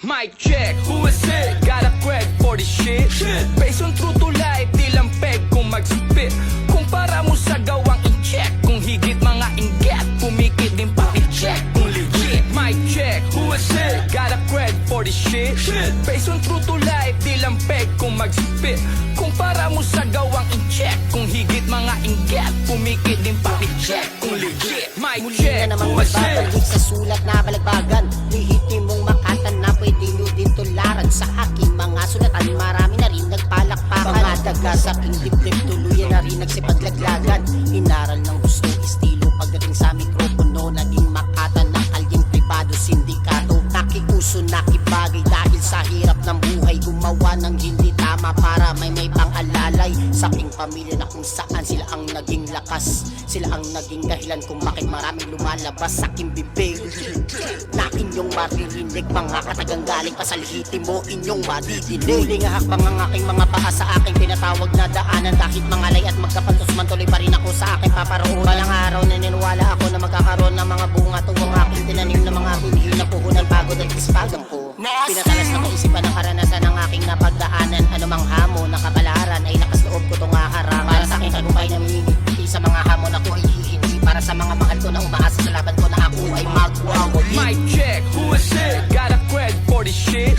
Mic check, who is it? Got a crack for this shit. Based on true to life, di lang peg kung mag-spit. Kumpara mo sa gawang in-check, kung higit mga inget, pumikit din pa i-check kung legit. Mic check, who is it? Got a crack for this shit. Based on true to life, di lang peg kung mag-spit. Kumpara mo sa gawang in-check, kung higit mga inget, pumikit din pa i-check kung legit. Mic check, na namang who is it? magbabalik sa sulat na balagbagan. Lihitin mong makatan na pwede nyo din tularan sa aking mga sulatan. Marami na rin nagpalakpakan, mga daga sa aking dibdib, tuluyan na rin nagsipaglaglagan. Inaral ng gustong estilo pagdating sa mikropono, naging makatan ng kalyeng pribado, sindikato. Nakiuso, nakibagay dahil sa hirap ng buhay, gumawa ng hindi tama para may pang-alalay sa aking pamilya na kung saan sila ang naging lakas, sila ang naging dahilan kung bakit maraming lumalabas sa aking bibig na inyong maririnig. Mga katagang galing pa sa lihitin mo, inyong madidinig. Huling hakbang ang aking mga paa sa aking pinatawag na daanan. Kahit mangalay at magkapantos man, tuloy pa rin ako sa aking paparoonan. Balang araw naniniwala ako na magkakaroon ng mga bunga tuwang aking tinanim na mga binhi na puhunan, pagod at ispagang ko. Pinatalas na kaisipan ng karanasan ng aking napagdaanan. Anumang hamon na kabalaran ay lakas loob ko tong haharang. Para sa aking tagumpay na mimiti sa mga hamon ako ay hindi. Para sa mga mahal ko na umaasa sa laban ko na ako ay magwawa. Mic check, who is it? Got a crack for this shit.